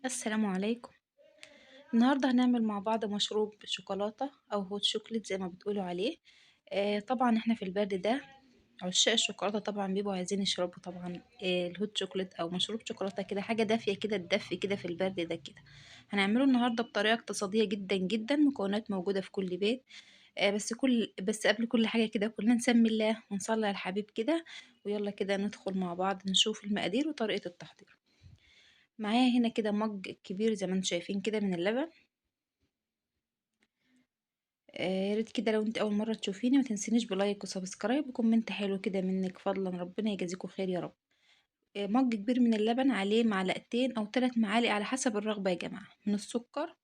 السلام عليكم. النهاردة هنعمل مع بعض مشروب شوكولاتة أو هوت شوكليت زي ما بتقولوا عليه. طبعا احنا في البرد ده عشاق الشوكولاتة طبعا بيبقوا عايزين يشربوا طبعا الهوت شوكليت أو مشروب شوكولاتة كده، حاجة دافية كده تدفي كده في البرد ده كده. هنعمله النهاردة بطريقة اقتصادية جدا جدا، مكونات موجودة في كل بيت. بس قبل كل حاجة كده كلنا نسمي الله ونصلي على الحبيب كده. ويلا كده ندخل مع بعض نشوف المقادير وطريقة التحضير. معايا هنا كده مج كبير زي ما انتم شايفين كده من اللبن. يا ريت كده لو انت اول مره تشوفيني ما تنسينيش بلايك وسبسكرايب وكومنت حلو كده منك، فضلا ربنا يجازيكم خير يا رب. مج كبير من اللبن عليه معلقتين او 3 معالق على حسب الرغبه يا جماعه من السكر،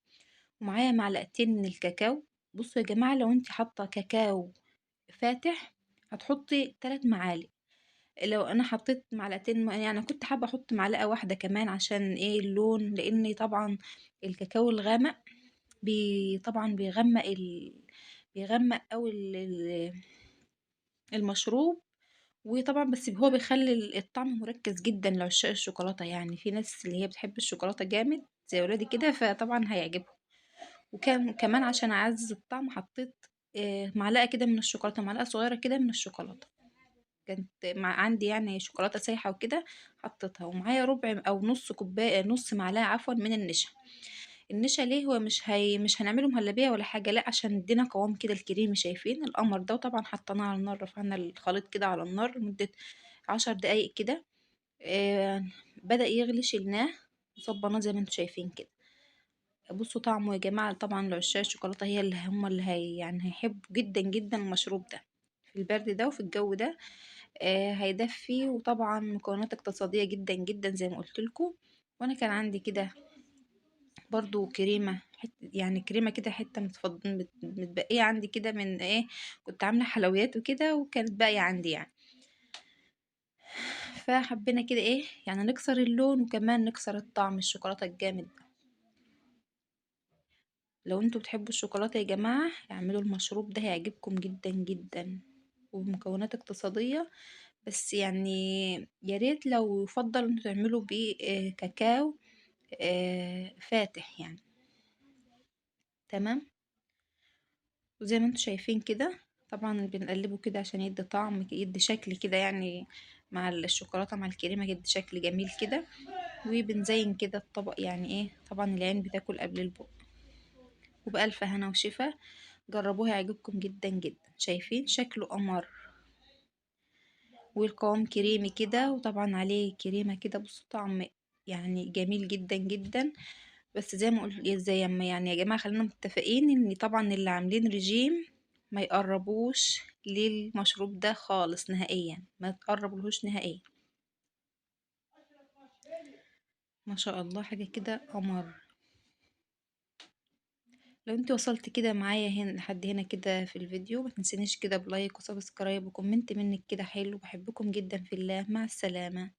ومعايا معلقتين من الكاكاو. بصوا يا جماعه، لو انت حاطه كاكاو فاتح هتحطي 3 معالق. لو انا حطيت معلقتين يعني كنت حابه احط معلقه واحده كمان عشان ايه اللون، لان طبعا الكاكاو الغامق طبعا بيغمق أوي المشروب. وطبعا بس هو بيخلي الطعم مركز جدا لعشاق الشوكولاتة، يعني في ناس اللي هي بتحب الشوكولاتة جامد زي ولادي كده، فطبعا هيعجبهم. وكان كمان عشان أعزز الطعم حطيت معلقة كده من الشوكولاتة، معلقة صغيرة كده من الشوكولاتة. كانت عندي يعني شوكولاتة سايحة وكده حطيتها، ومعايا ربع أو نص كوباية، نص معلقة عفوا من النشا. النشا ليه؟ هو مش هنعمله مهلبية ولا حاجة، لا عشان يدينا قوام كده الكريمي. شايفين القمر ده؟ وطبعا حطيناه على النار، رفعنا الخليط كده على النار لمدة 10 دقايق كده. بدأ يغلي، شلناه وصبناه زي ما انتم شايفين كده. بصوا طعمه يا جماعة، طبعا لعشاق الشوكولاتة هي اللي هم اللي يعني هيحبوا جدا جدا المشروب ده في البرد ده وفي الجو ده. هيدفي، وطبعا مكونات اقتصادية جدا جدا زي ما قلت لكم. وانا كان عندي كده برضو كريمة يعني كريمة كده حتة متبقية عندي كده من ايه، كنت عاملة حلويات وكده وكانت باقية عندي يعني. فحبينا كده ايه يعني نكسر اللون وكمان نكسر الطعم الشوكولاتة الجامد ده. لو انتوا بتحبوا الشوكولاتة يا جماعة اعملوا المشروب ده، هيعجبكم جدا جدا. ومكونات اقتصادية بس يعني، يا ريت لو يفضل انتوا تعملوا بيه كاكاو فاتح يعني. تمام. وزي ما انتوا شايفين كده طبعا بنقلبه كده عشان يدي طعم، يدي شكل كده يعني مع الشوكولاتة مع الكريمة، يدي شكل جميل كده. وبنزين كده الطبق، يعني ايه طبعا العين بتاكل قبل البق. وبألف هنا وشفا، جربوها يعجبكم جدا جدا. شايفين شكله قمر، والقوام كريمي كده وطبعا عليه كريمة كده. بصوا طعم يعني جميل جدا جدا. بس زي ما قلت زي ما يعني يا جماعة خلينا متفقين ان طبعا اللي عاملين رجيم ما يقربوش للمشروب ده خالص نهائيا، ما تقربلهوش نهائيا. ما شاء الله حاجة كده قمر. لو انت وصلت كده معايا هنا لحد هنا كده في الفيديو، ما تنسينيش كده بلايك وسبسكرايب وكومنت منك كده حلو. بحبكم جدا في الله، مع السلامة.